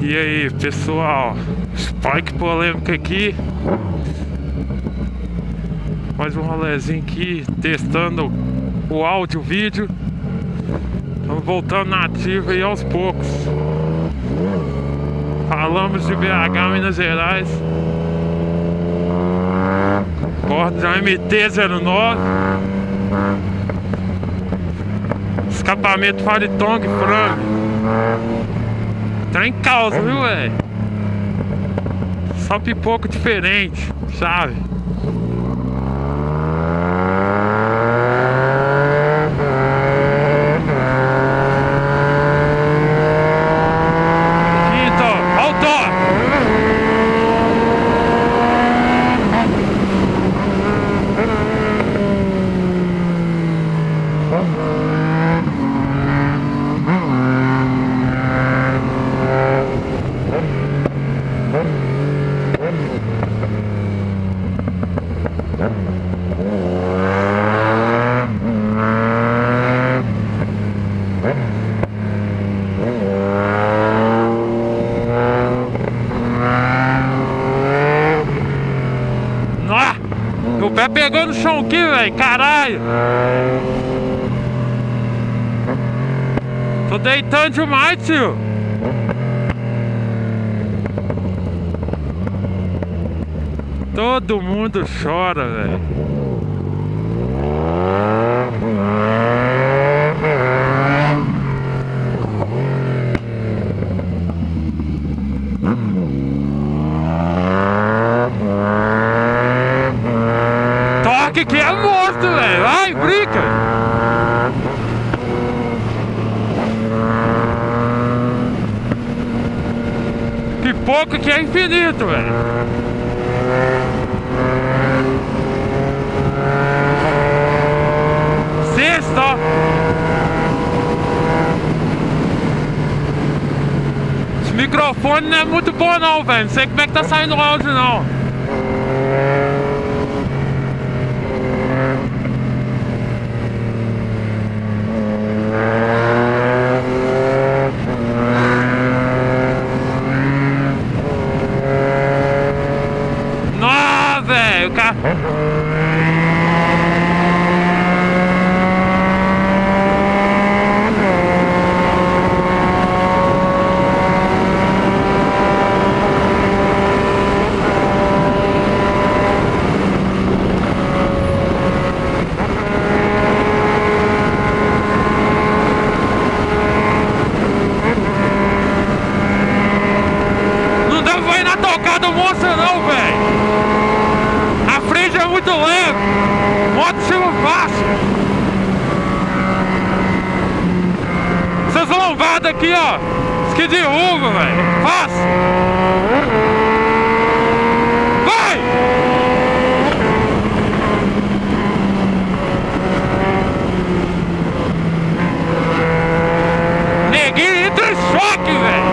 E aí, pessoal, Spike polêmica aqui. Mais um rolezinho aqui, testando o áudio, o vídeo. Estamos voltando na ativa aí aos poucos. Falamos de BH, Minas Gerais. Bordo da MT-09. Escapamento Faritong frango. Tá em causa, viu, velho? Só pipoco diferente, sabe? Meu pé pegou no chão aqui, velho, caralho. Tô deitando demais, tio. Todo mundo chora, velho. Toque que é morto, velho. Vai, brinca. Pipoca que é infinito, velho. Sexta, ó. Esse microfone não é muito bom não, velho. Não sei como é que tá saindo o áudio não. Nossa, velho, o cara... Tocada monstra não, velho. A frente é muito leve. Moto chama fácil. Essas lombadas aqui, ó. Isso que derruba, velho. Fácil. Vai! Neguinho entra em choque, velho.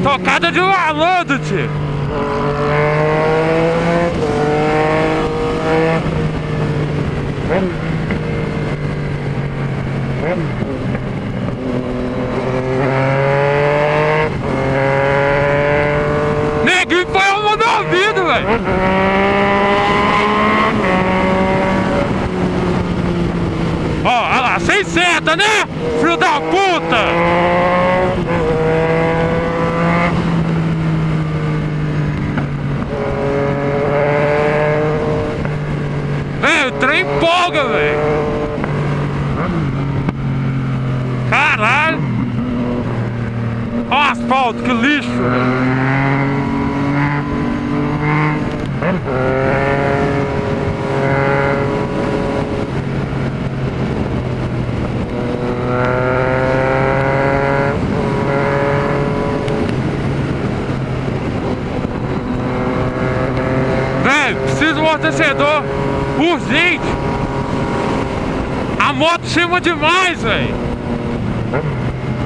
Tocada de malandro, tio. Neguinho foi uma da vida, velho. Ó, olha lá, sem seta, né? Filho da puta! O trem empolga, velho. Caralho. Ó o asfalto, que lixo, velho, preciso de um amortecedor urgente. A moto chama demais, velho.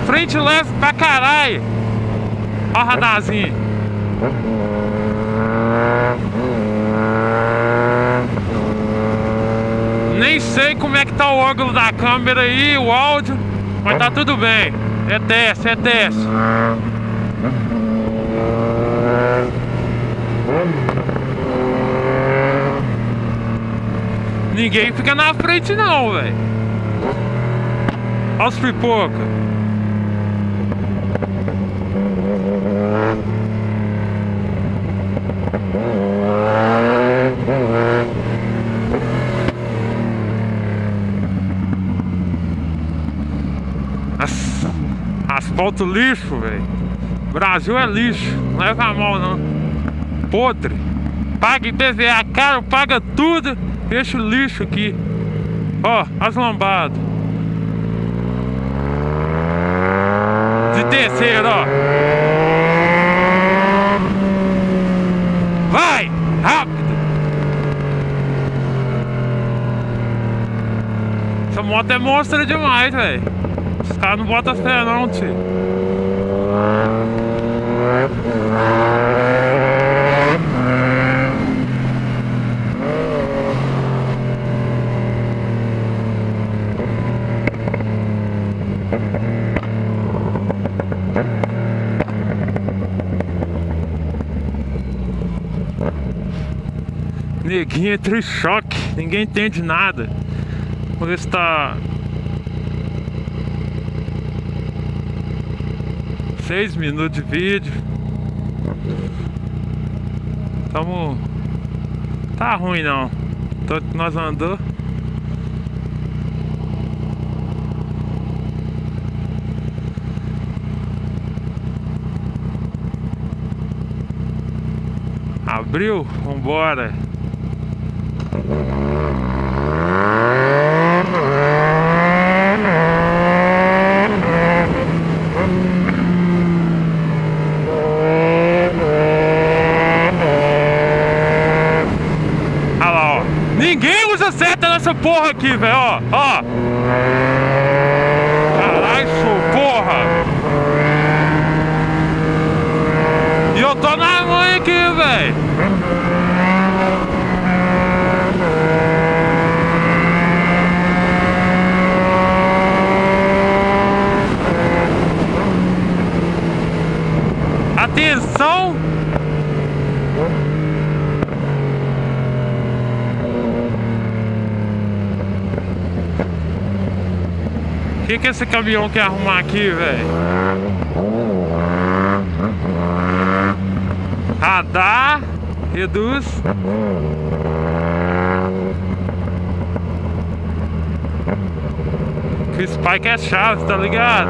Frente leve pra caralho. Ó o radarzinho. Nem sei como é que tá o ângulo da câmera aí, o áudio, mas tá tudo bem. É teste, é teste. Ninguém fica na frente não, velho. Olha os pipoca. Asfalto lixo, velho. Brasil é lixo, não leva a mal não. Podre. Paga IPVA caro, paga tudo. Deixa o lixo aqui. Ó, as lombadas. De terceiro, ó. Vai! Rápido! Essa moto é monstra demais, velho. Os caras não botam fé não, tio. Neguinho entra em choque, ninguém entende nada. Vamos ver se tá 6 minutos de vídeo. Tamo... Tá ruim não. Tanto que nós andamos. Abriu? Vambora. Ninguém usa seta nessa porra aqui, velho, ó, ó. Caralho, porra. E eu tô na mãe aqui, velho. Atenção. O que esse caminhão quer arrumar aqui, velho? Radar, reduz. Que o Spike é chave, tá ligado?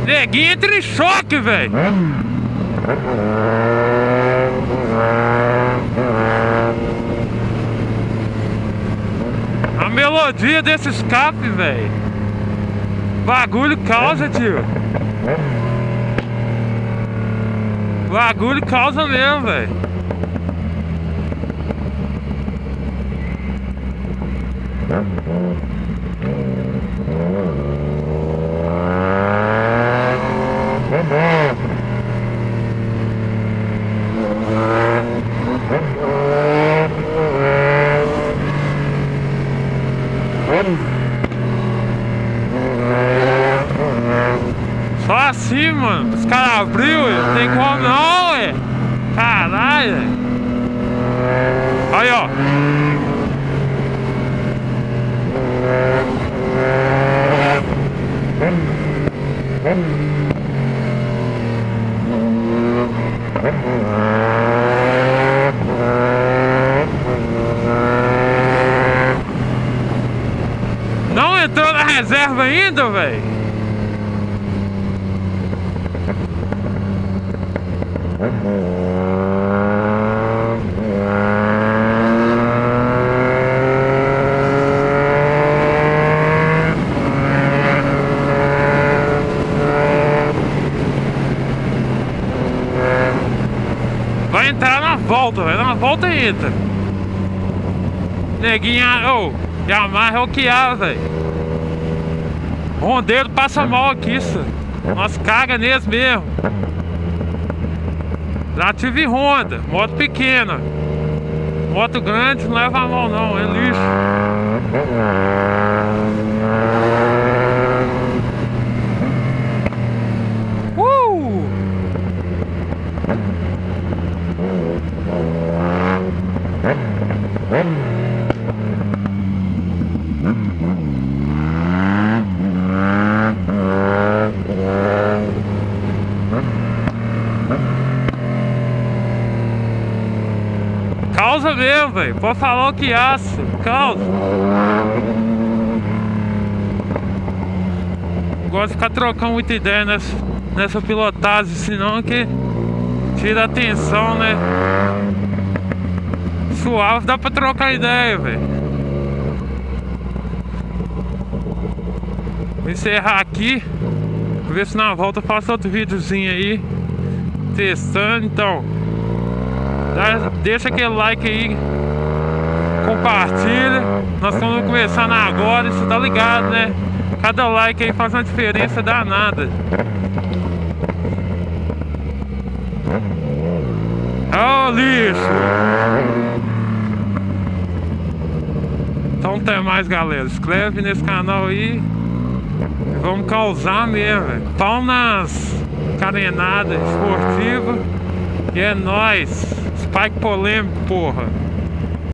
Neguinho entra em choque, velho. A melodia desse escape, velho. Bagulho causa, tio. Bagulho causa mesmo, velho. Só assim, mano. Os caras abriu, não tem como não, ué. Caralho. Aí, ó. Não entrou na reserva ainda, velho. Vai entrar na volta, velho. Na volta entra. Neguinha, ô, Yamaha é o que há, velho. Rondeiro passa mal aqui, isso. Nós caga neles mesmo. Já tive Honda, moto pequena. Moto grande não leva a mão não, é lixo. Causa mesmo, velho. Pode falar o que acha. Causa. Não gosto de ficar trocando muita ideia nessa pilotagem, senão que tira a atenção, né? Suave dá pra trocar ideia, velho. Vou encerrar aqui. Vou ver se na volta eu faço outro videozinho aí testando, então. Deixa aquele like aí, compartilha. Nós estamos começando agora, você tá ligado, né? Cada like aí faz uma diferença danada. Ô, lixo! Então até mais, galera. Inscreve nesse canal aí. Vamos causar mesmo, velho. Pau nas carenadas esportivas. E é nóis. Spike polêmico, porra.